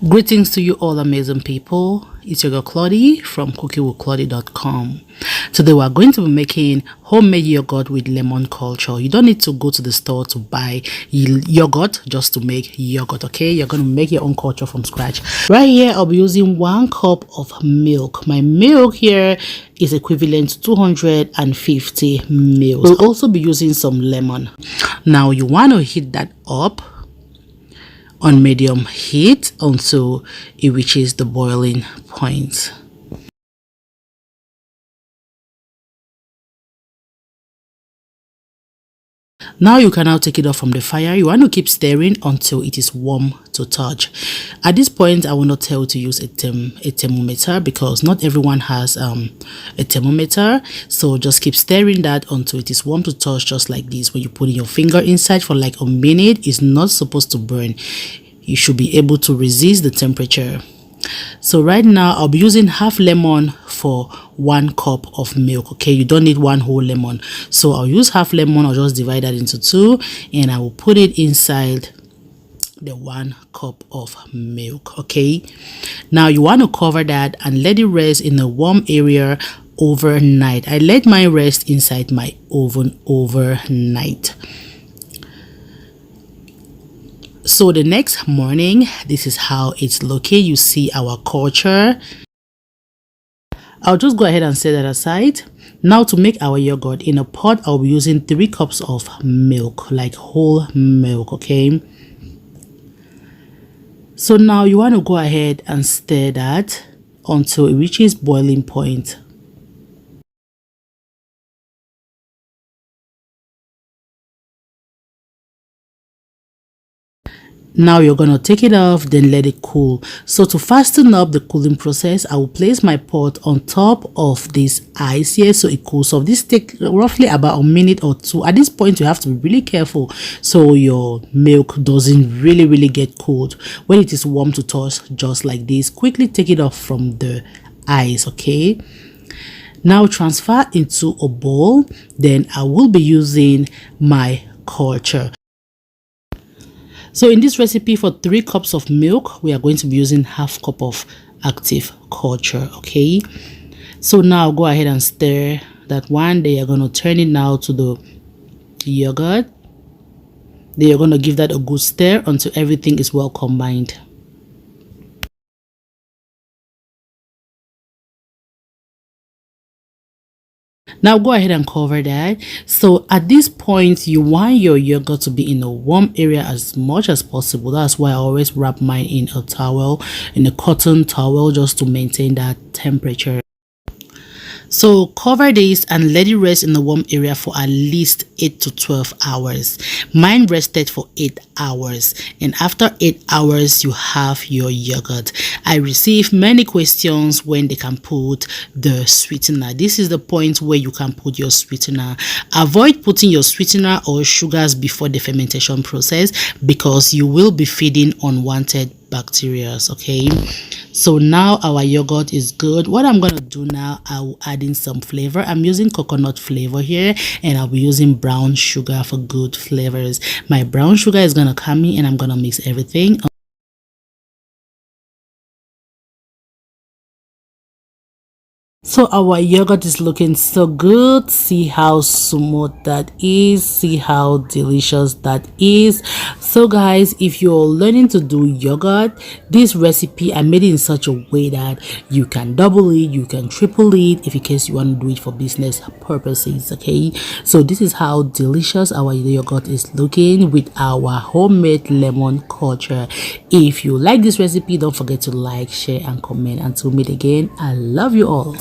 Greetings to you all amazing people. It's your girl Claudie from cookiewithclaudie.com. Today we are going to be making homemade yogurt with lemon culture. You don't need to go to the store to buy yogurt just to make yogurt, okay? You're going to make your own culture from scratch. Right here I'll be using 1 cup of milk. My milk here is equivalent to 250 ml. We'll also be using some lemon. Now you want to heat that up on medium heat until it reaches the boiling point. Now you can now take it off from the fire. You want to keep stirring until it is warm to touch. At this point, I will not tell you to use a thermometer because not everyone has a thermometer. So just keep stirring that until it is warm to touch, just like this. When you put your finger inside for like a minute, it's not supposed to burn. You should be able to resist the temperature. So right now I'll be using half lemon for 1 cup of milk. Okay, you don't need 1 whole lemon, so I'll use half lemon. I'll just divide that into 2 and I will put it inside the 1 cup of milk. Okay, now you want to cover that and let it rest in a warm area overnight. I let mine rest inside my oven overnight. So the next morning, this is how it's looking. You see our culture. I'll just go ahead and set that aside. Now to make our yogurt, in a pot I'll be using 3 cups of milk, like whole milk. Okay, so now you want to go ahead and stir that until it reaches boiling point. Now you're going to take it off, then let it cool. So to fasten up the cooling process, I will place my pot on top of this ice here so it cools off. This takes roughly about a minute or 2. At this point you have to be really careful so your milk doesn't really get cold. When it is warm to touch, just like this, quickly take it off from the ice. Okay, now transfer into a bowl. Then I will be using my culture. So in this recipe, for 3 cups of milk, we are going to be using half cup of active culture. Okay, so now go ahead and stir that one. Then you're going to turn it now to the yogurt. Then you're going to give that a good stir until everything is well combined. Now go ahead and cover that. So at this point you want your yogurt to be in a warm area as much as possible. That's why I always wrap mine in a towel, in a cotton towel, just to maintain that temperature. So cover this and let it rest in the warm area for at least 8 to 12 hours. Mine rested for 8 hours, and after 8 hours you have your yogurt. I receive many questions when they can put the sweetener. This is the point where you can put your sweetener. Avoid putting your sweetener or sugars before the fermentation process because you will be feeding unwanted bacteria. Okay, so now our yogurt is good. What I'm gonna do now, I will add in some flavor. I'm using coconut flavor here, and I'll be using brown sugar for good flavors. My brown sugar is gonna come in and I'm gonna mix everything. So our yogurt is looking so good. See how smooth that is. See how delicious that is. So guys, if you're learning to do yogurt, this recipe I made it in such a way that you can double it, you can triple it, if in case you want to do it for business purposes. Okay, so this is how delicious our yogurt is looking with our homemade lemon culture. If you like this recipe, don't forget to like, share and comment. Until we meet again, I love you all.